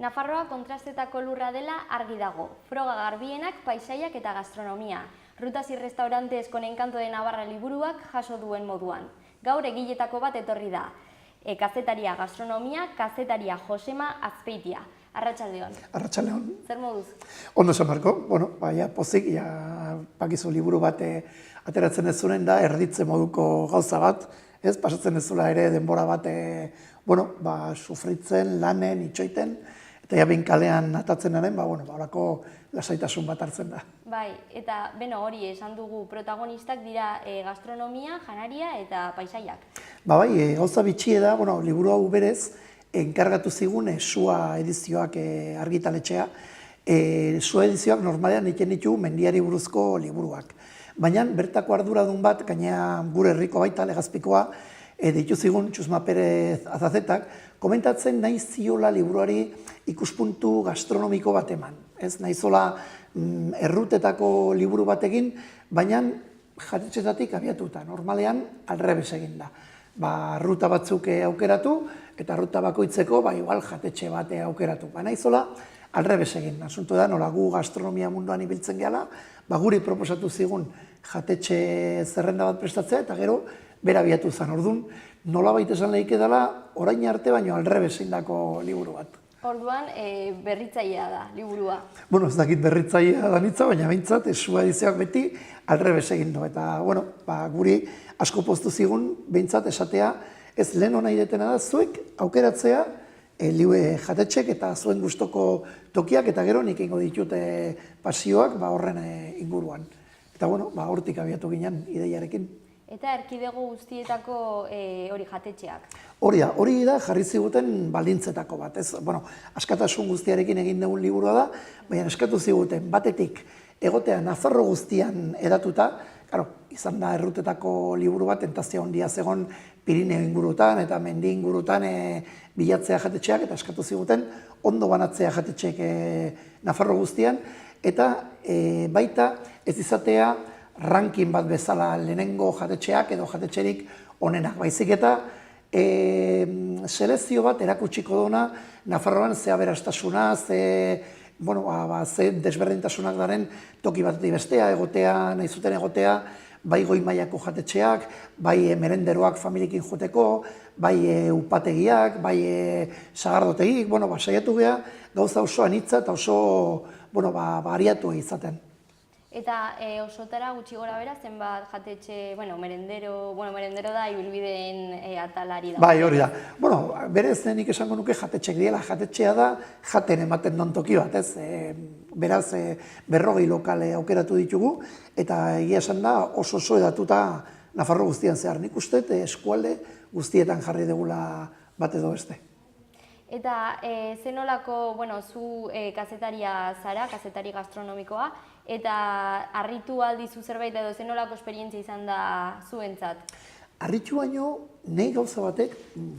Nafarroa kontrastetako lurra dela argi dago. Froga garbienak, paisaiak eta gastronomia. Rutas y restaurantes con encanto de Navarra liburuak jaso duen moduan. Gaur egiletako bat etorri da. Kazetaria gastronomia, kazetaria Josema Azpeitia. Arratsaldeon. Arratsaldeon. Zer moduz? Ondo esan Marko, baina pozik, pakizu liburu bat ateratzen ez zuen da, erditze moduko gauza bat, ez, pasatzen ez zula ere denbora bat, sufritzen, lanen, itxoiten, eta behin kalean atatzen aren, horako lasaitasun bat hartzen da. Bai, eta hori esan dugu protagonistak dira gastronomia, janaria eta paisaiak. Bai, gauza bitxie da, liburu hau berez, enkargatu zigun Sua edizioak argitaletxea. Sua edizioak normalean iken ditu mendiari buruzko liburuak. Baina bertako arduradun bat, gainea gure herriko baita, Legazpikoa, ditu zigun Txusma Perez Azazetak, komentatzen nahi ziola liburuari ikuspuntu gastronomiko bat eman. Ez nahi zola errutetako liburu bat egin, baina jatetxetatik abiatuta. Normalean alrebes egin da. Ruta batzuk aukeratu, eta ruta bakoitzeko igual jatetxe bat aukeratu. Nahi zola alrebes egin. Asunto da, nola gu gastronomia munduan ibiltzen gehala, guri proposatu zigun jatetxe zerrenda bat prestatzea, eta gero bera abiatu zen. Orduan, nola baita esan lehike dela, orain arte baino alrebes egindako liburu bat. Orduan, berritzailea da, liburua. Ez dakit berritzailea da nitza, baina behintzat, Sua edizioak beti alrebes egin du. Eta, guri asko poztu zigun, behintzat esatea, ez lehen hona idetena da, zuek aukeratzea jatetxek eta zuen gustoko tokiak, eta gero nik ingo ditute pasioak horren inguruan. Eta, hortik abiatu ginen ideiarekin. Eta erkidego guztietako hori jatetxeak? Hori da jarri ziguten baldintzetako bat. Askatasun guztiarekin egin dugun liburua da, baina eskatu ziguten batetik egotea Nafarro guztian edatuta, izan da errutetako liburu bat, tentazio handia zegoen Pirineo ingurutan eta mendi ingurutan bilatzea jatetxeak, eta eskatu ziguten ondo banatzea jatetxeak Nafarro guztian, eta baita ez izatea ranking bat bezala lehenengo jatetxeak edo jatetxerik onenak. Baizik eta selezio bat erakutsiko duna Nafarroan ze aberastasuna, ze desberdintasunak daren toki bat bestea, nahi zuten egotea, bai goi mailako jatetxeak, bai merenderoak familiekin joteko, bai upategiak, bai sagardotegik, saiatu geha gauza oso anitza eta oso bariatu izaten. Eta osotara gutxi gora bera, zenbat jatetxe, merendero da, ibilbideen atalari da. Bai, hori da. Berez nik esango nuke jatetxek diela, jatetxea da jaten ematen don toki bat, ez? Beraz, 40 lokale aukeratu ditugu, eta egia esan da oso edatuta Nafarro guztian zehar. Nik uste eskualde guztietan jarri degula bat edo beste. Eta zenolako, zu kazetaria zara, kazetari gastronomikoa, eta harritu aldizu zerbait edo zenolako esperientzia izan da zuentzat? Harritu baino, nahi gauza batek,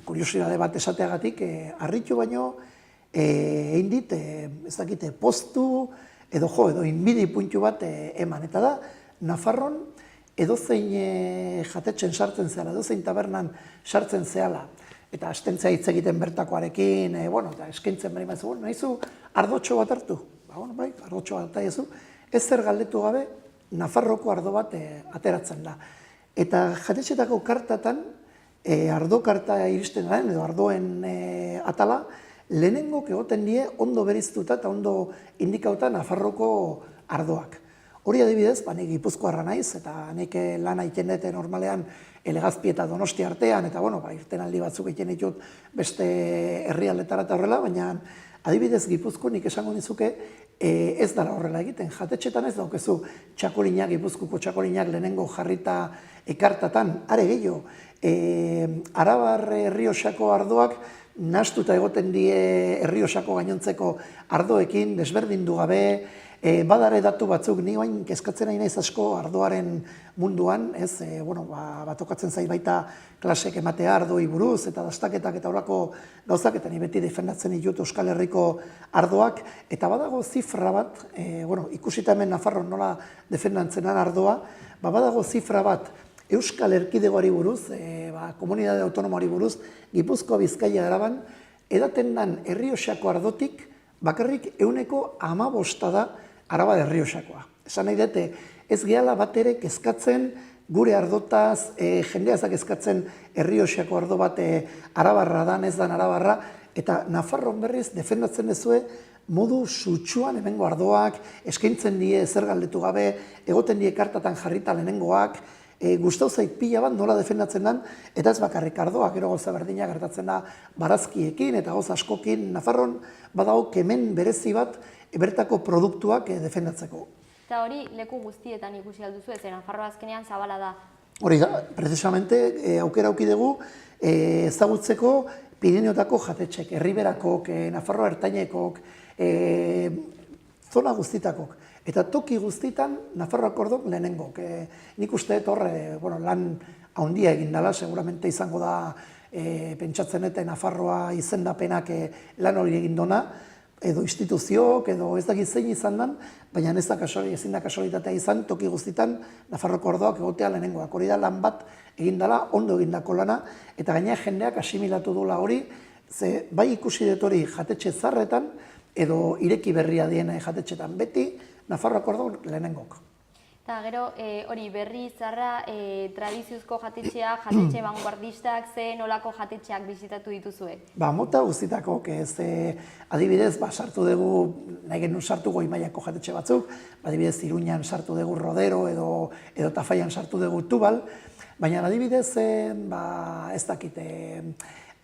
kuriosidade bat esateagatik, harritu baino egin dit, ez dakite, postu edo inbidi puntu bat eman. Eta da, Nafarron edozein jatetxen sartzen zehala, edozein tabernan sartzen zehala, eta astentzea hitz egiten bertakoarekin, eta eskaintzen bari batzu, nahizu ardotxo bat hartu? Bai, ardotxo bat hartu, ez zer galdetu gabe, Nafarroko ardo bat ateratzen da. Eta jatetxetako kartatan, ardo karta iristen garen, edo ardoen atala, lehenengo egoten die ondo beriztuta eta ondo indikauta Nafarroko ardoak. Hori adibidez, nik Gipuzkoarra naiz, eta nik lana egiten dute normalean Legazpi eta Donosti artean, eta irten aldi batzuk egiten ditut beste herrialdetara eta horrela, baina adibidez Gipuzko nik esango nizuke ez dara horrela egiten. Jatetxetan ez daukezu txakolinak, Gipuzkoko txakolinak lehenengo jarrita ekartatan, are gehiago, Arabar Errioxako ardoak nahastuta egoten die Errioxako gainontzeko ardoekin, desberdindu gabe, badare datu batzuk, ni bain kezkatzen nahi naiz asko ardoaren munduan, batokatzen zait baita klasek ematea ardoi buruz, eta dastaketak eta horako gauzak, eta ni beti defendatzen ditut Euskal Herriko ardoak, eta badago zifra bat, ikusita hemen Nafarron nola defendatzenan ardoa, badago zifra bat Euskal Erkidegoari buruz, komunitate autonomoari buruz, Gipuzkoa, Bizkaia, Araban, edaten dan Errioxako ardotik bakarrik 15% da Araba Errioxakoa. Esan nahi dute, ez gehala bat ere kezkatzen gure ardotaz, jendea ezak kezkatzen Errioxako ardo bat arabarra dan, ez dan arabarra, eta Nafarroan berriz defendatzen dezue modu sutsuan hemengo ardoak, eskaintzen die ezer galdetu gabe, egoten die kartatan jarrita lehenengoak, gustau zait pila bat nola defendatzen den, eta ez bakarrik ardoak, gero gauza berdina gertatzen da barazkiekin eta gauza askokin. Nafarroan badago kemen berezi bat bertako produktuak defendatzeko. Eta hori leku guztietan ikusi alduzu, ez Nafarroa azkenean zabala da. Hori da, precisamente aukera auki dugu ezagutzeko Pirineotako jatetxek, Erriberakok, Nafarroa Ertainekok, zona guztitakok. Eta toki guztitan Nafarroak ordok lehenengok. Nik uste horre lan handia egin dela, seguramente izango da pentsatzen eta Nafarroa izendapenak lan hori egin dona, edo instituzioak, edo ez dakit zein izan den, baina ezin da kasualitatea izan, toki guztitan Nafarroko ordoak egotea lehenengoak. Hori da lan bat egin dela, ondo egindako lana, eta gaina jendeak asimilatu dula hori, ze bai ikusi dut hori jatetxe zarretan, edo ireki berria diena jatetxetan beti, Nafarroko ordoak lehenengok. Eta gero, hori berri zarra, tradiziozko jatetxea, jatetxe vanguardistak, ze nolako jatetxeak bizitatu dituzue? Mota guztitako, adibidez, sartu dugu, nahi genuen sartu goi mailako jatetxe batzuk, adibidez, Iruñan sartu dugu Rodero, edo Tafaian sartu dugu Tubal, baina adibidez, ez dakite,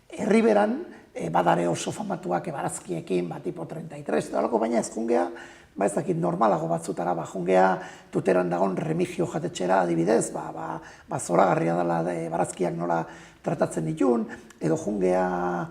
Erriberan, badare oso famatuak barazkiekin, tipo 33, baina ez jungea, ez dakit normalago batzutara, jungea Tuteran dagoen Remigio jatetxera adibidez, zoragarria dela barazkiak nola tratatzen ditun, edo jungea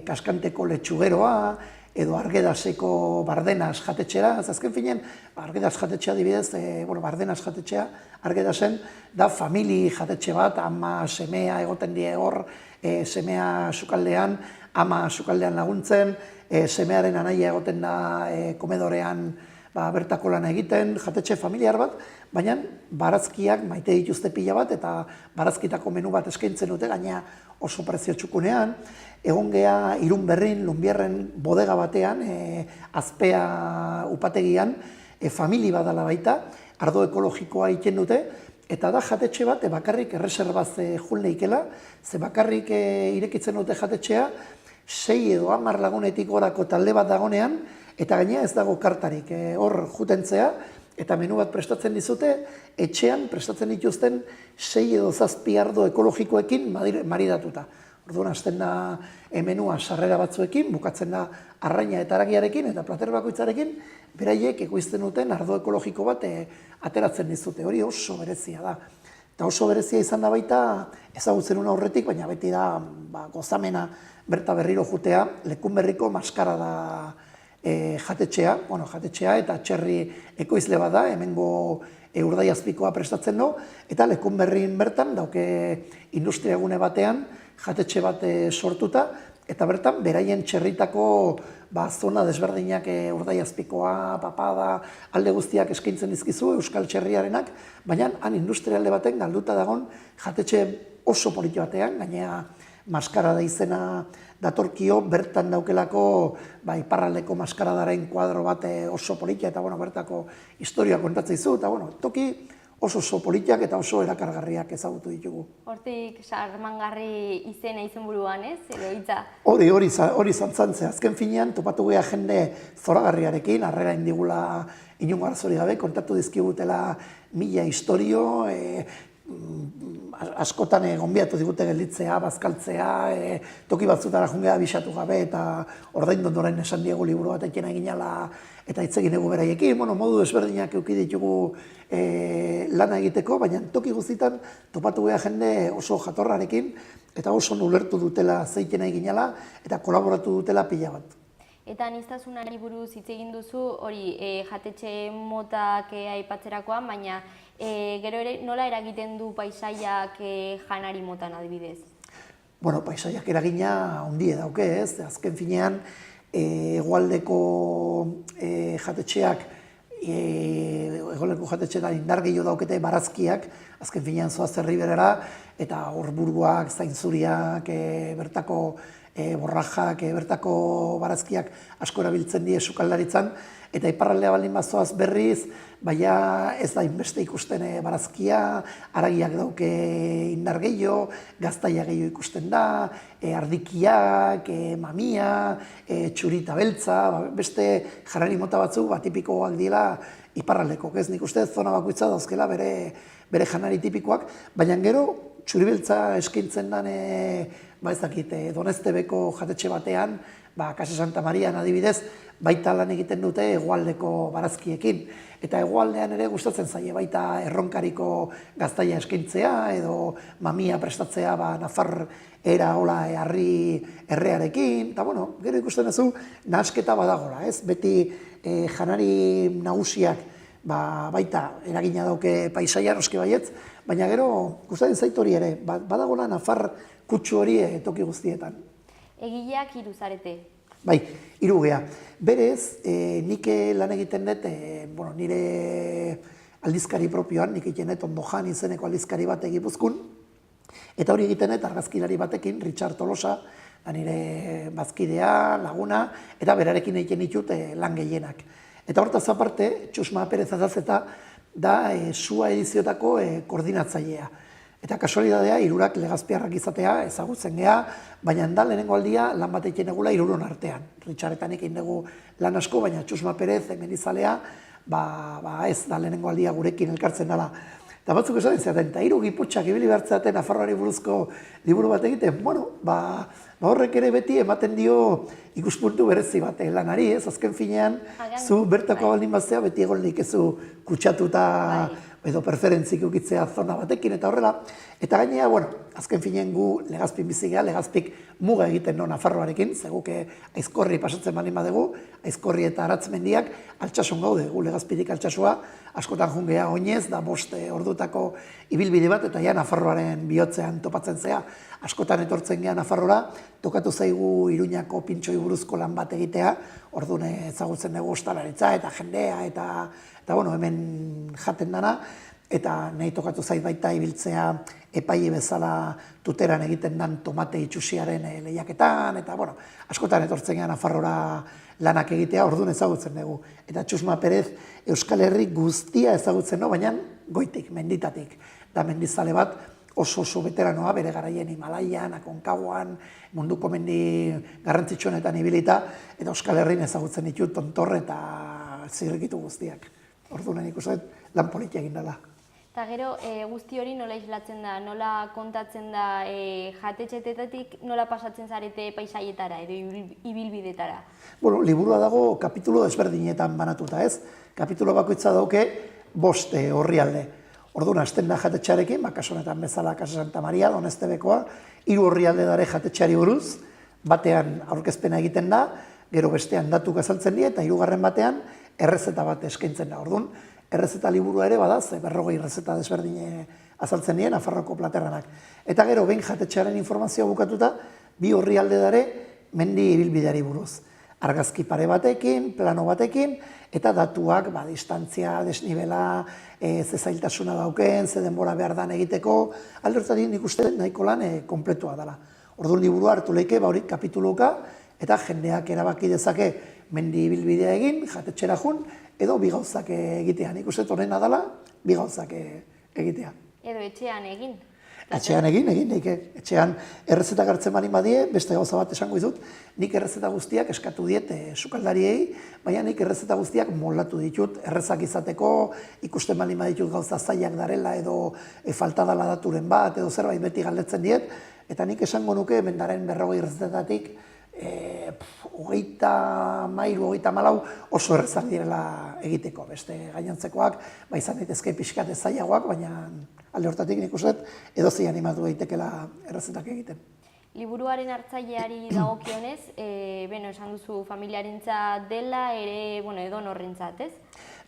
Kaskanteko Letxugeroa, edo Argedaseko Bardenas jatetxera, azken finean, Argedas jatetxea adibidez, Bardenas jatetxea, Argedasen, da famili jatetxe bat, ama semea egoten die hor, semea sukaldean, ama sukaldean laguntzen, semearen anaia egoten da komedorean bertako lana egiten, jatetxe familiar bat, baina barazkiak maite dituzte pila bat, eta barazkitako menu bat eskaintzen dute, gaina oso prezio txukunean, egon geha Irunberrin, Lunbierren bodega batean, azpea upategian, famili badala baita, ardo ekologikoa egiten dute, eta da jatetxe bat, bakarrik erreserbaz jun leikela, ze bakarrik irekitzen dute jatetxea, 6 edo 10 lagunetik gorako talde bat dagonean, eta gainera ez dago kartarik, hor jutentzea, eta menu bat prestatzen dizute, etxean prestatzen dituzten 6 edo 7 ardo ekologikoekin maridatuta. Orduan, hasten da menua sarrera batzuekin, bukatzen da arraina eta aragiarekin, eta plater bakoitzarekin, beraiek ekoizten duten ardo ekologiko bat ateratzen dizute. Hori oso berezia da. Eta oso berezia izan da baita, ezagutzen una aurretik, baina beti da gozamena berta berriro jutea, Lekunberriko maskara da jatetxea eta txerri ekoizle bat da, hemengo Urdaiazpikoa prestatzen du, eta Lekunberrin bertan dauke industriagune batean jatetxe bat sortuta, eta bertan beraien txerritako zona desberdinak Urdaiazpikoa, papada, alde guztiak eskaintzen dizkizu, Euskal Txerriarenak, baina han industrialde baten galduta dagon jatetxe oso politi batean, gainera maskara da izena datorkio, bertan daukelako iparraldeko maskaradaren kuadro bat oso politia, eta bertako historia kontatzen dizu, eta toki oso politiak eta oso erakargarriak ezagutu ditugu. Hortik sarmangarri izena izenburuan, ez? Edo hitza? Hori zantzantzea. Azken finean, topatu geha jende zoragarriarekin, harrera indigula inungo arazori gabe, kontatu dizkigutela 1000 historio, askotan gonbiatu digute gelditzea, bazkaltzea, toki batzutara jungea bisatu gabe, eta ordaindu ondoren esan diegu liburu bat ekena eginala, eta hitz egin egu beraiekin, modu desberdinak eduki ditugu lana egiteko, baina toki guztitan topatu geha jende oso jatorrarekin, eta oso ulertu dutela zeitena eginala, eta kolaboratu dutela pila bat. Eta aniztasunari buruz hitz egin duzu, hori jatetxe motak aipatzerakoan, baina gero ere nola eragiten du paisaiak janari motan adibidez? Paisaiak eragina handie dauke, ez? Azken finean, hegoaldeko jatetxeak, indar gehiago daukete barazkiak, azken finean zoaz Erriberara, eta hor buruak, zainzuriak, bertako borrajak, bertako barazkiak asko erabiltzen die sukaldaritzan, eta iparraldea baldin bazoaz berriz, baina ez da inbeste ikusten barazkia, haragiak dauke indar gehiago, gaztaia gehiago ikusten da, ardikiak, mamia, txurita beltza, beste janari mota batzuk tipikoak dira iparraldeko, ez nik uste zona bakoitza dauzkela bere janari tipikoak, baina gero txuri beltza eskaintzen den, ez dakit, Donestebeko jatetxe batean, Casa Santa Marian adibidez, baita lan egiten dute hegoaldeko barazkiekin. Eta hegoaldean ere gustatzen zaie baita erronkariko gaztaia eskaintzea edo mamia prestatzea Nafar era hola harri errearekin. Eta bueno, gero ikusten duzu nahasketa badagola, ez? Beti janari nagusiak baita eragina dauke paisaia noski baietz, baina gero gustatzen zait hori ere, badagola Nafar kutsu hori toki guztietan. Egileak 3 zarete. Bai, 3 gea. Berez, nik lan egiten dut, nire aldizkari propioan, nik egiten dut Ondojan izeneko aldizkari bat Gipuzkoan, eta hori egiten dut argazkilari batekin, Richard Tolosa, nire bazkidea, laguna, eta berarekin egiten ditut lan gehienak. Eta hortaz aparte, Txusma Perez Azazeta da Sua ediziotako koordinatzailea. Eta kasualidadea, 3 legazpiarrak izatea ezagutzen gea, baina da lehenengo aldia lan bat egiten egula 3 artean. Richardetan egin dugu lan asko, baina Txusma Perez, Mendizalea, ez da lehenengo aldia gurekin elkartzen dela. Eta batzuk esaten zaten, eta 3 giputxak ibili behartzaten Nafarroari buruzko liburu bat egiten, horrek ere beti ematen dio ikuspuntu berezi bat lanari, ez? Azken finean, zu bertako baldin bazea, beti egon dikezu kutsatuta edo preferentzik ukitzea zona batekin eta horrela. Eta gainea, azken finean gu Legazpin bizigea, Legazpik muga egiten Nafarroarekin, zeguke Aizkorri pasatzen baldin badegu, Aizkorri eta Aratzmendiak altsasun gaude, gu Legazpitik altsasua, askotan jungea oinez, da 5 ordutako ibilbide bat, eta ja Nafarroaren bihotzean topatzen zea, askotan etortzen gea Nafarrora, tokatu zaigu Iruñako pintxoi buruzko lan bat egitea, orduan ezagutzen dugu ostalaritza eta jendea, eta hemen jaten dana, eta nahi tokatu zait baita ibiltzea epaile bezala tuteran egiten dan tomate itxusiaren lehiaketan, eta askotan etortzen gea Nafarrora lanak egitea, orduan ezagutzen dugu. Eta Txusma Perez Euskal Herri guztia ezagutzen, baina goitik, menditatik. Da mendizale bat oso veteranoa, bere garaien Himalaian, Akonkaguan, munduko mendi garrantzitsuenetan ibilita, eta Euskal Herrin ezagutzen ditut tontor eta zirrikitu guztiak. Orduan ikusten lan politia egin dela. Eta gero, guzti hori nola islatzen da, nola kontatzen da jatetxetetik, nola pasatzen zarete paisaietara edo ibilbidetara? Liburua dago kapitulo desberdinetan banatuta, ez? Kapitulo bakoitza dauke 5 orrialde. Orduan, hasten da jatetxearekin, kasu honetan bezala Casa Santa Maria, Donestebekoa, 3 orrialde dare jatetxeari buruz, batean aurkezpena egiten da, gero bestean datuk azaltzen dira, eta 3. batean errezeta bat eskaintzen da. Orduan, errezeta liburua ere badaz, 40 errezeta desberdine azaltzen dien, Nafarroko platerranak. Eta gero, behin jatetxearen informazioa bukatuta, 2 orrialde dare mendi ibilbideari buruz. Argazki pare batekin, plano batekin, eta datuak, distantzia, desnibela, ze zailtasuna dauken, ze denbora behar dan egiteko, aldertari nik uste nahiko lan kompletua dela. Orduan liburua hartu leike, hori kapituluka, eta jendeak erabaki dezake mendi ibilbidea egin, jatetxera jun, edo 2 gauzak egitea. Nik uste horrena dela, 2 gauzak egitea. Edo etxean egin? Etxean egin, etxean errezetak hartzen bali badie, beste gauza bat esango izut, nik errezeta guztiak eskatu diet sukaldariei, baina nik errezeta guztiak moldatu ditut, errezak izateko, ikusten bali baditut gauza zailak darela, edo falta dala daturen bat, edo zerbait beti galdetzen diet, eta nik esango nuke, mendaren 40 errezetatik, 34 oso errezak direla egiteko, beste gainontzekoak, izan daitezke pixkat zailagoak, baina alde hortatik nik uste edozein animatu daitekela errezetak egiten. Liburuaren hartzaileari dagokionez, esan duzu familiarentza dela ere edonorrentzat, ez?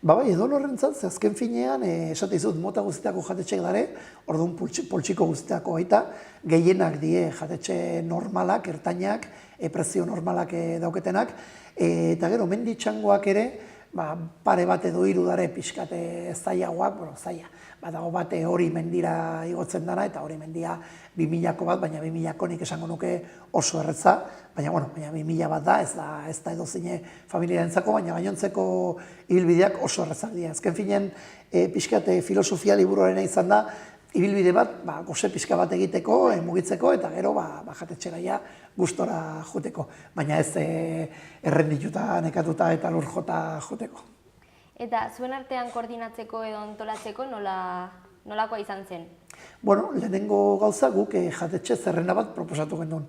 Bai, edonorrentzat, ze azken finean, esate izut mota guztiako jatetxeak dare, orduan poltsiko guztiako baita, gehienak die jatetxe normalak, ertainak, prezio normalak dauketenak, eta gero menditxangoak ere, pare bat edo hiru dare pixkate zailagoak, zaila, badago bate hori mendira igotzen dara, eta hori mendia 2000ko bat, baina 2000ko nik esango nuke oso erretza, baina 2000 bat da, ez da edozine familiarentzako, baina gainontzeko ibilbideak oso erretzak dira. Azken finen, pixkate filosofia liburuarena izan da, ibilbide bat, goze pixka bat egiteko, mugitzeko, eta gero jatetxera ja gustora joteko. Baina ez errendituta, nekatuta eta lur jota joteko. Eta zuen artean koordinatzeko edo antolatzeko nolakoa izan zen? Bueno, lehenengo gauza guk jatetxe zerrenda bat proposatu genuen.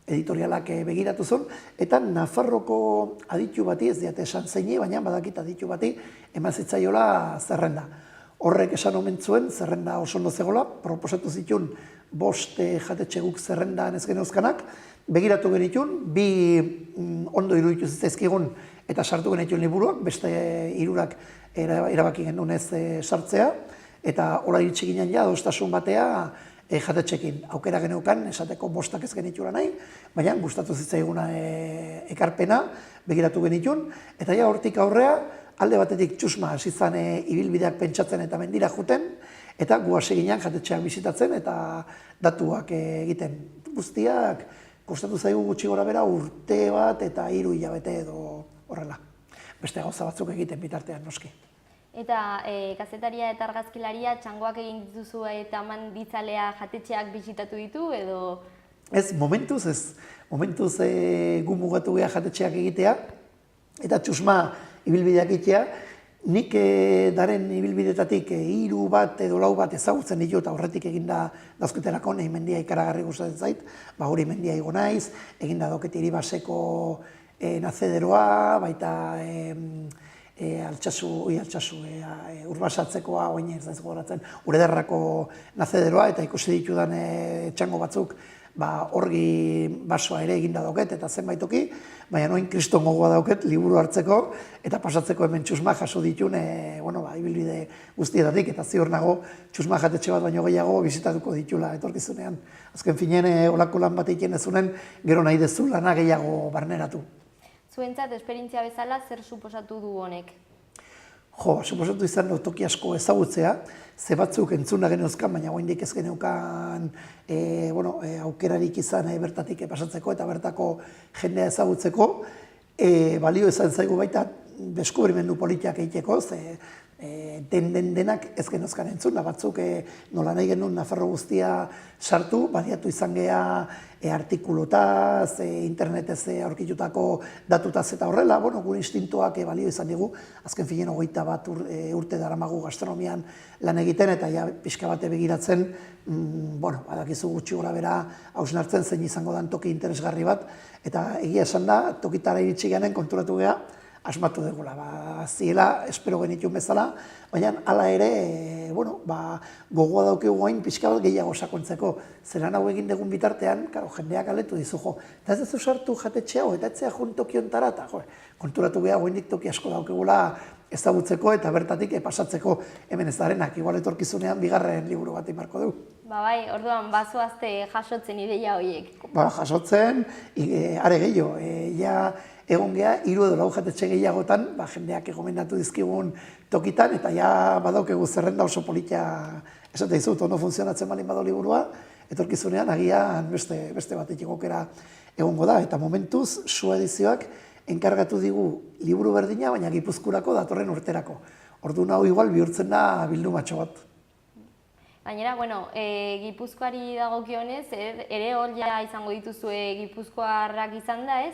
Editorialak begiratu zuen, eta Nafarroko aditu bati, ez diate esan zeini, baina badakit aditu bati eman zitzaiola zerrenda. Horrek esan omen zuen, zerrenda oso ondo zegoela, proposatu zituen 5 jatetxe guk zerrendan ez geneuzkanak, begiratu genituen, 2 ondo iruditu zitzaizkigun eta sartu genituen liburuak, beste 3 erabaki genuen ez sartzea, eta hola iritsi ginen ja, adostasun batea jatetxekin. Aukera geneukan, esateko 5 ez genitula nahi, baina gustatu zitzaiguna ekarpena, begiratu genituen, eta ja hortik aurrea, alde batetik txusma hasi zen ibilbideak pentsatzen eta mendira juten, eta gu hasi ginen jatetxeak bisitatzen eta datuak egiten. Guztiak kostatu zaigu gutxi gora bera urte bat eta 3 hilabete edo horrela. Beste gauza batzuk egiten bitartean noski. Eta kazetaria eta argazkilaria txangoak egin dituzu eta eman ditzalea jatetxeak bisitatu ditu edo? Ez, momentuz ez. Momentuz gu mugatu geha jatetxeak egitea eta txusma ibilbideak egitea. Nik daren ibilbidetatik 3 bat edo 4 bat ezagutzen ditu eta horretik eginda dauzketelako, nahi mendia ikaragarri gustatzen zait, hori mendia igo naiz, eginda doket Iribaseko nazederoa, baita Urbasatzekoa, oin ez daiz gogoratzen, Urederrako nazederoa, eta ikusi ditudan txango batzuk orgi basoa ere eginda dauket, eta zenbaitoki, baina noin kriston gogoa dauket liburu hartzeko, eta pasatzeko hemen txusma jaso ditun, ibilbide guztietatik, eta ziur nago txusma jatetxe bat baino gehiago bizitatuko ditula etorkizunean. Azken finen, olako lan bat egiten ezunen, gero nahi dezu lana gehiago barneratu. Zuentzat, esperientzia bezala, zer suposatu du honek? Suposatu izan toki asko ezagutzea, ze batzuk entzuna geneuzkan, baina oraindik ez geneukan aukerarik izan bertatik pasatzeko eta bertako jendea ezagutzeko, balio izan zaigu baita deskubrimendu politiak egiteko, ze denak ez genuzkan entzuna, batzuk nola nahi genuen Nafarro guztia sartu, baliatu izan geha artikulotaz, internetez aurkitutako datutaz eta horrela, gure instintoak balio izan digu, azken finen 21 urte daramagu gastronomian lan egiten eta ja pixka bate begiratzen, badakizu gutxi gora bera hausnartzen zein izango dan toki interesgarri bat, eta egia esan da, tokitara iritsi genen konturatu geha, asmatu dugula, ziela, espero genitun bezala, baina hala ere, gogoa daukegu goain pixka bat gehiago sakontzeko. Zeran hau egin dugun bitartean, jendeak aletu dizu, eta ez duzu sartu jatetxe hau, eta etzea jun toki ontara, eta konturatu geha goaindik toki asko daukegula ezagutzeko eta bertatik pasatzeko hemen ez darenak, igual etorkizunean 2. liburu bat imarko dugu. Bai, orduan, bazoazte jasotzen ideia horiek. Jasotzen, are gehiago, egon geha, 3 edo 4 jatetxe gehiagotan, jendeak egomendatu dizkigun tokitan, eta ja badaukegu zerrenda oso politia esate dizut, ondo funtzionatzen balin bado liburua, etorkizunean agian beste batetik okera egongo da, eta momentuz, Su edizioak enkargatu digu liburu berdina, baina Gipuzkurako datorren urterako. Orduan hau igual bihurtzen da bildumatxo bat. Gainera, Gipuzkoari dagokionez, ere hor ja izango dituzue Gipuzkoarrak izan da, ez?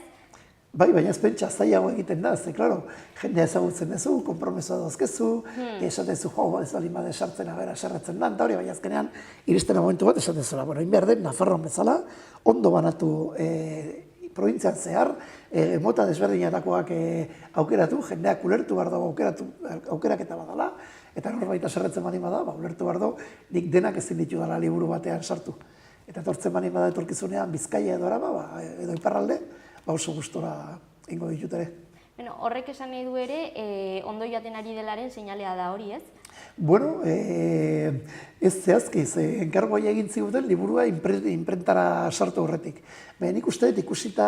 Bai, baina ez pentsa zailago egiten da, ze, klaro, jendea ezagutzen duzu, konpromesoa dauzkezu, esatezu, ez balin bade sartzen abera sarratzen da, eta hori, baina azkenean, iristen momentu bat esatezuela, egin behar den, Nafarroan bezala, ondo banatu probintzian zehar, mota desberdinatakoak aukeratu, jendeak ulertu behar dago aukeraketa badala, eta norbait sarratzen balin bada, ulertu behar dago, nik denak ezin ditu dela liburu batean sartu. Eta etortzen balin bada etorkizunean Bizkaia edo Araba, edo Iparralde, oso gustora ingo ditut ere. Horrek esan nahi du ere, ondo joaten ari delaren seinalea da hori, ez? Bueno, ez zehazki, enkargoa egin ziguten liburua imprentara sartu horretik. Baina nik uste dut ikusita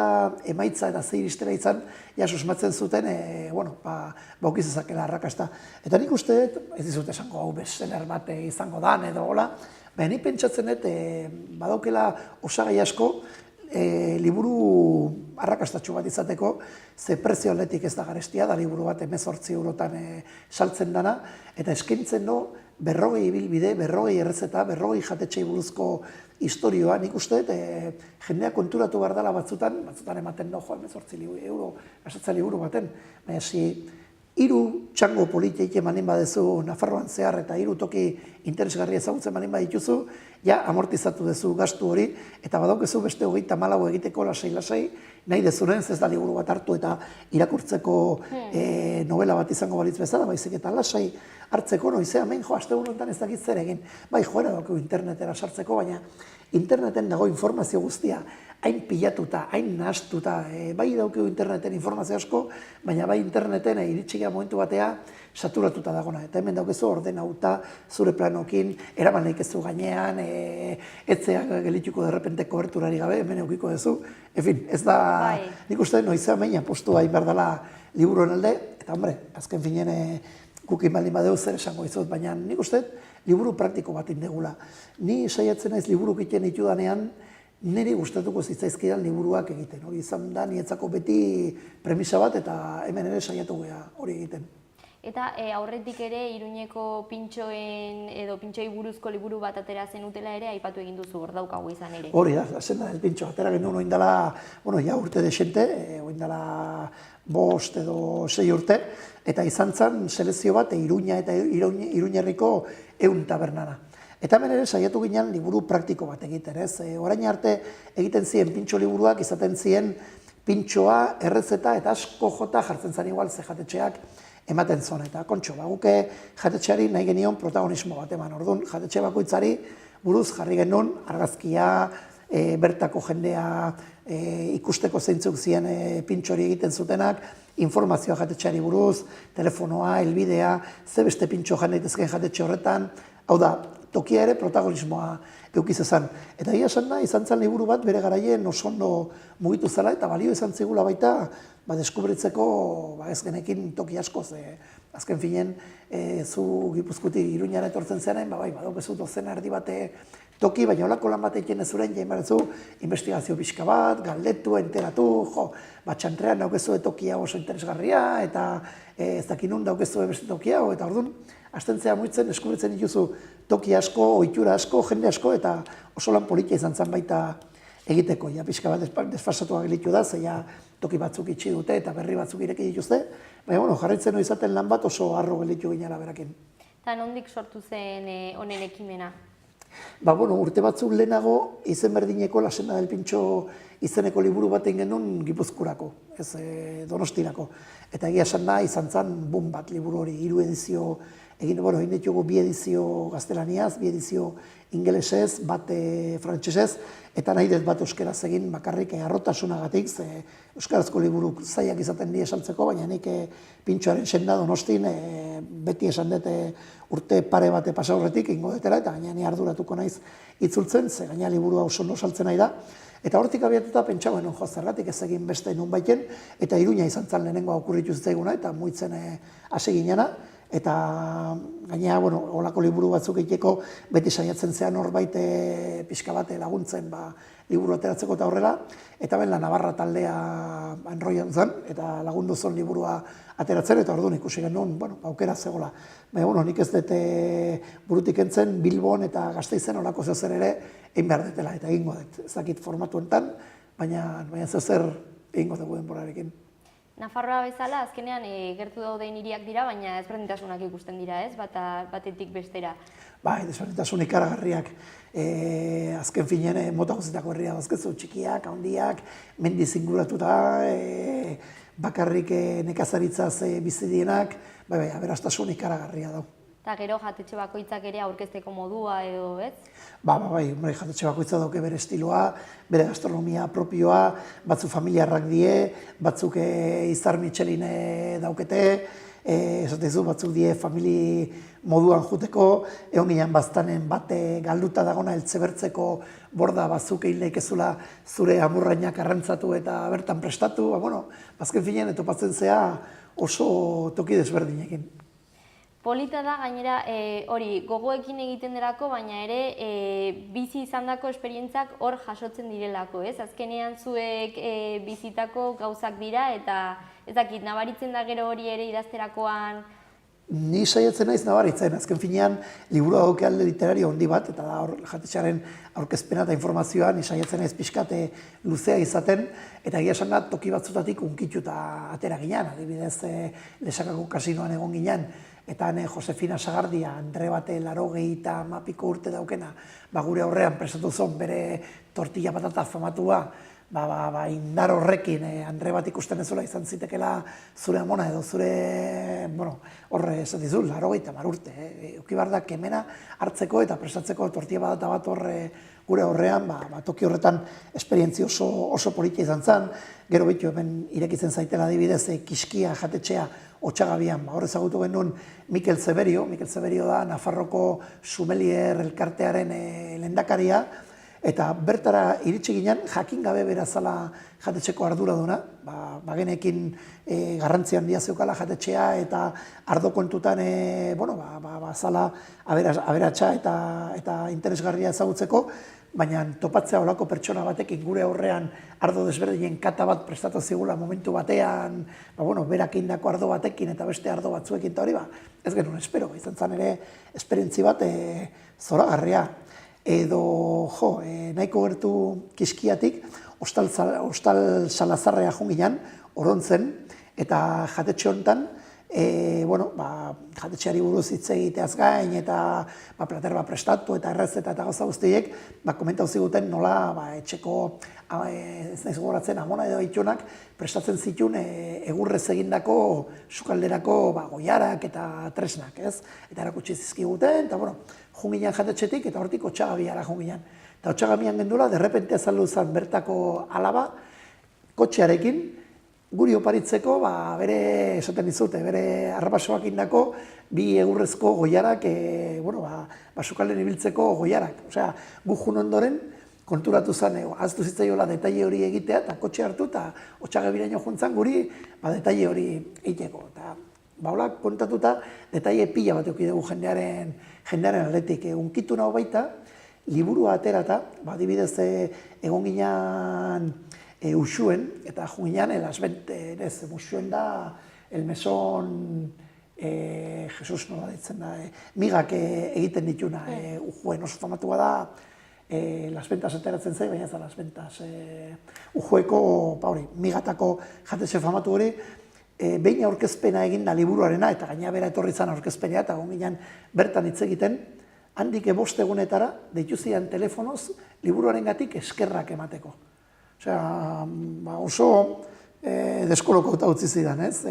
emaitza eta ze iristera izan, ja susmatzen zuten, baukiz ezakela arrakasta. Eta nik uste dut, ez dizut esango hau bestseller bat izango dan edo hola, baina nik pentsatzen dut, badaukela osagai asko, liburu arrakastatxu bat izateko, ze prezio aldetik ez da garestia, da liburu bat 18 eurotan saltzen dana, eta eskaintzen du 40 ibilbide, 40 errezeta, 40 jatetxei buruzko historioa, nik uste dut, jendea konturatu behar dela batzutan ematen do, 18 euro, gastatzen liburu baten, baina hiru txango politiek emanin badezu Nafarroan zehar eta hiru toki interesgarria ezagutzen emanin badituzu, ja amortizatu duzu gastu hori, eta badaukezu beste 34 egiteko lasai, nahi dezunez ez da liburu bat hartu eta irakurtzeko novela bat izango balitz bezala, baizik eta lasai hartzeko noizean, astegun honetan ez dakit zer egin. Bai, joera daukegu internetera sartzeko, baina interneten dago informazio guztia, hain pilatuta, hain nahastuta, bai daukegu interneten informazio asko, baina bai interneten iritsigia momentu batea saturatuta dagona. Eta hemen daukezu ordenauta, zure planokin, eraman naikezu gainean, etzeak gelituko derrepente koberturari gabe, hemen eukiko duzu. En fin, ez da, nik uste noizean baina postua hain behar dela liburuen alde, eta hombre, azken finen gukin baldin badeu zer esango izut, baina nik uste liburu praktiko bat indegula. Ni saiatzen naiz liburu egiten ditudanean, niri gustatuko zitzaizkidan liburuak egiten. Hori izan da, nietzako beti premisa bat, eta hemen ere saiatu gea hori egiten. Eta aurretik ere Iruñeko pintxoen edo pintxoi buruzko liburu bat atera zenutela ere aipatu egin duzu, hor daukagu izan ere. Hori da, zen da, el pintxo, atera genuen oindala, ja urte desente, oindala 5 edo 6 urte, eta izan zen selezio bat Iruña eta Iruñerriko 100 tabernana. Eta hemen ere saiatu ginen liburu praktiko bat egiten, ez? Orain arte egiten ziren pintxo liburuak, izaten ziren pintxoa, errezeta eta asko jota jartzen zen igual ze jatetxeak ematen zon. Eta kontxo, guke jatetxeari nahi genion protagonismo bat eman. Orduan, jatetxe bakoitzari buruz jarri genuen argazkia, bertako jendea ikusteko zeintzuk ziren pintxori egiten zutenak, informazioa jatetxeari buruz, telefonoa, helbidea, ze beste pintxo jan daitezkeen jatetxe horretan, hau da, tokia ere protagonismoa edukiz ezan. Eta egia esan da, izan zen liburu bat bere garaien oso ondo mugitu zela eta balio izan zigula baita deskubritzeko ez genekin toki asko, azken finen zu Gipuzkoatik Iruñara etortzen zenean, badaukezu dozena erdi bate toki, baina holako lan bat egiten ez zuren, jain barezu, investigazio pixka bat, galdetu, enteratu, txantrean daukezu tokia oso interesgarria, eta ez dakinun daukezu beste tokia, eta orduan, astentzea muitzen, deskubritzen dituzu toki asko, ohitura asko, jende asko, eta oso lan politia izan zen baita egiteko. Ja, pixka bat desfasatua gelitu da, zeia toki batzuk itxi dute eta berri batzuk ireki dituzte, baina jarraitzen izaten lan bat oso harro gelitu ginela berakin. Eta nondik sortu zen honen ekimena? Urte batzuk lehenago izen berdineko La Senda del Pintxo izeneko liburu bat egin genuen Gipuzkoarako, ez Donostirako. Eta egia esan da, izan zen bum bat liburu hori, 3 edizio egin ditugu 2 edizio gaztelaniaz, 2 edizio ingelesez, bat frantsesez, eta nahi dut bat euskeraz egin bakarrik harrotasunagatik, ze euskarazko liburu zaiak izaten die esaltzeko, baina nik Pintxoaren Senda Donostin beti esan dut urte pare bate pasa horretik ingo dutela, eta gaina ni arduratuko naiz itzultzen, ze gaina liburua oso ondo saltzen nahi da. Eta hortik abiatuta pentsa genuen zergatik ez egin beste nun baiten, eta Iruña izan zen lehenengoa okurritu zitzaiguna, eta muitzen hasi ginena. Eta gaina, holako liburu batzuk egiteko beti saiatzen zean horbait pixka bat laguntzen liburu ateratzeko eta horrela. Eta ben la Navarra taldea enroian zen, eta lagundu zon liburua ateratzen, eta orduan ikusi genuen, aukera zegoela. Baina, nik ez dut burutik entzen, Bilbon eta Gasteizen holako zezer ere egin behar dutela, eta egingo dut. Ez dakit formatuentan, baina zezer egingo dugu denborarekin. Nafarroa bezala, azkenean gertu dauden hiriak dira, baina ezberdintasunak ikusten dira, ez? Batetik bestera. Desberdintasun ikaragarriak. Azken finen mota guztietako herria dazkezu, txikiak, handiak, mendiz inguratuta, bakarrik nekazaritzaz bizidienak, aberastasun ikaragarria dau. Eta gero jatetxe bakoitzak ere aurkezteko modua edo, ez? Jatetxe bakoitza dauke bere estiloa, bere gastronomia propioa, batzuk familiarrak die, batzuk izar Michelin daukete, esaten dizu batzuk die famili moduan juteko, egon ginen baztanen bate galduta dagona eltzebertzeko borda bazuk egin lehikezula zure amurrainak arrantzatu eta bertan prestatu, bazken finean etopatzen zea oso toki desberdinekin. Polita da, gainera, hori gogoekin egiten derako, baina ere bizi izandako esperientzak hor jasotzen direlako, ez? Azkenean zuek bizitako gauzak dira eta ez dakit, nabaritzen da gero hori ere idazterakoan. Ni saiatzen naiz nabaritzen, azken finean liburua dauke alde literario handi bat, eta da hor jatetxearen aurkezpena eta informazioa, ni saiatzen naiz pixkate luzea izaten, eta egia esan da toki batzutatik unkituta atera ginen, adibidez Lesakako kasinoan egon ginen, eta Josefina Sagardia, Andre bate 80 urte daukena, gure aurrean prestatu zon bere tortilla patata famatua, indar horrekin Andre bat ikusten ezula izan zitekela zure amona edo zure, horre esaten zuen, 80 urte. Euki behar da kemena hartzeko eta prestatzeko tortilla patata bat horre gure aurrean, toki horretan esperientzia oso politia izan zen, gero behitu hemen irekitzen zaitela adibidez Kiskia jatetxea Otxagabian, hor ezagutu genuen Mikel Zeberio da Nafarroko Sumelier elkartearen lehendakaria, eta bertara iritsi ginen, jakin gabe bera zala jatetxeko arduraduna, bagenekin garrantzi handia zeukala jatetxea eta ardo kontutan zala aberatsa eta interesgarria ezagutzeko, baina topatzea olako pertsona batekin gure aurrean ardo desberdinen kata bat prestatu zigula momentu batean, berak egindako ardo batekin eta beste ardo batzuekin eta hori, ez genuen espero, izan zen ere esperientzi bat zoragarria. Edo, nahiko gertu Kiskiatik, Ostal Salazarrea joan ginen, Orontzen, eta jatetxe honetan, jatetxeari buruz hitz egiteaz gain, eta plater bat prestatu eta errezeta eta gauza guztiek, komentau ziguten nola etxeko, ez naiz gogoratzen, amona edo itunak, prestatzen zituen egurrez egindako sukalderako goiarak eta tresnak, ez? Eta erakutsi zizkiguten, eta joan ginen jatetxetik, eta hortik Otxagabiara joan ginen. Eta Otxagabian gendula, derrepente azaldu zen bertako alaba, kotxearekin, guri oparitzeko, bere, esaten dizute, bere arrapasoak indako, bi egurrezko goiarak, sukalden ibiltzeko goiarak. Osea, gu jun ondoren, konturatu zen, aztu zitzaiola detaile hori egitea, eta kotxe hartu, eta Otxagabiraino juntzan guri, detaile hori egiteko. Eta, hola, kontatuta, detaile pila bat dugu jendearen aldetik. Unkitu naho baita, liburua aterata, adibidez egon ginen Uxuen, eta joan ginen, Uxuen da, el meson, Jesus nola ditzen da, migak egiten dituna, Ujuen oso famatua da, Las Ventas ateratzen zai, baina ez da Las Ventas, Ujueko, migatako jatetxe famatu hori, behin aurkezpena egin da liburuarena, eta gaina bera etorri zan aurkezpenea, eta ginen bertan hitz egiten, handik 5 egunetara, deitu zidan telefonoz, liburuaren gatik eskerrak emateko. Osea, oso deskolokauta utzi zidan, ez?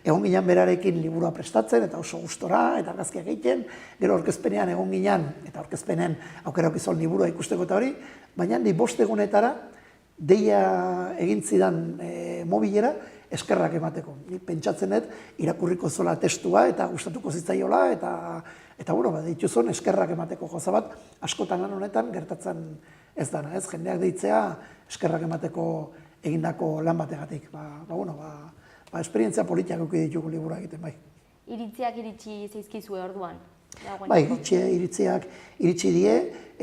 Egon ginen berarekin liburua prestatzen, eta oso gustora, eta argazkiak egiten, gero aurkezpenean egon ginen, eta aurkezpenen aukera okizon liburua ikusteko eta hori, baina handik 5 egunetara, deia egin zidan mobilera, eskerrak emateko. Ni pentsatzen dut, irakurriko zola testua eta gustatuko zitzaiola, eta dituzun eskerrak emateko goza bat, askotan lan honetan gertatzen ez dana, ez? Jendeak deitzea eskerrak emateko egindako lan bategatik. Esperientzia politiak eduki ditugu liburua egiten, bai. Iritziak iritsi zaizkizue orduan? Bai, iritziak iritsi die,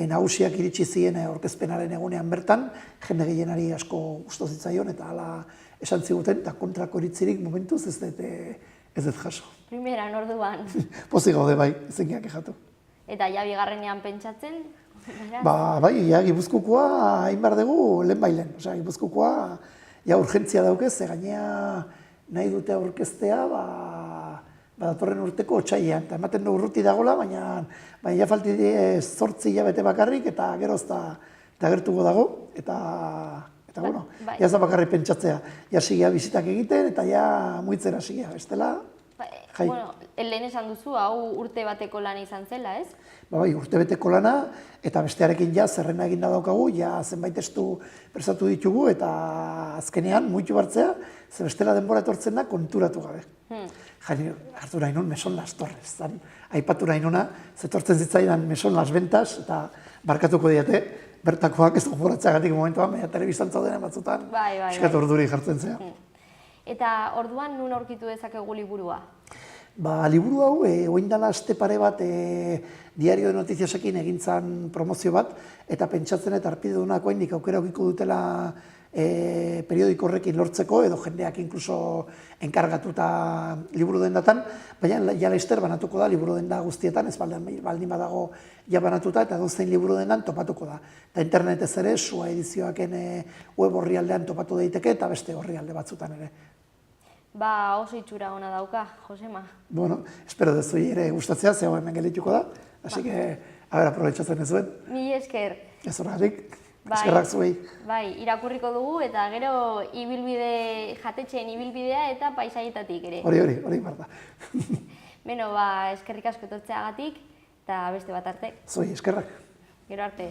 nagusiak iritsi ziren aurkezpenaren egunean bertan, jende gehienari asko gustu zitzaion, eta hala esan ziguten, eta kontrako iritzirik momentuz ez dut jaso. Primeran orduan. Pozik gaude bai, ezenkiak ejatu. Eta ja bigarrenean pentsatzen? Bai, Gipuzkokoa hain behar dugu lehen bailen. Osea, Gipuzkokoa urgentzia daukez, gainea nahi dute aurkeztea, datorren urteko otsailean. Eta ematen du urruti dagoela, baina ja falti 8 hilabete bakarrik, eta gero ez da gertuko dago, eta ja ez da bakarrik pentsatzea. Ja sigia bizitak egiten, eta ja muitzera sigia, bestela. Jai. Bueno, lehen esan duzu, hau urte bateko lana izan zela, ez? Bai, urtebeteko lana, eta bestearekin ja zerrena eginda daukagu, ja zenbait testu prestatu ditugu, eta azkenean muitu hartzea, ze bestela denbora etortzen da konturatu gabe. Jari, hartu nahi nun Meson Las Torres, aipatu nahi nuna, zetortzen zitzaidan Meson Las Ventas, eta barkatuko diate, bertakoak ez gogoratzeagatik momentuan, baina telebistan zaudenen batzutan, eskat orduri jartzen zea. Eta orduan nun aurkitu dezakegu liburua? Ba, liburu hau, oin dala aste pare bat Diario de Noticiasekin egintzan promozio bat, eta pentsatzen eta arpide dunako haindik aukera aukiko dutela periodiko horrekin lortzeko, edo jendeak inkluso enkargatuta liburu dendatan, baina ja laster banatuko da liburu denda guztietan, ez baldin badago ja banatuta, eta dozein liburu dendan topatuko da. Eta internetez ere, sua edizioaken web orrialdean topatu daiteke, eta beste orrialde batzutan ere. Ba, oso itxura ona dauka, Josema. Bueno, espero dezuei ere gustatzea, ze hau hemen gelituko da, así que, a ver, aprobetxatzen ez duen. Mila esker. Ez horregatik, eskerrak zuei. Bai, irakurriko dugu, eta gero jatetxeen ibilbidea eta paisaietatik ere. Hori, barda. Beno, ba, eskerrik asko etortzeagatik, eta beste bat arte. Zuei, eskerrak. Gero arte.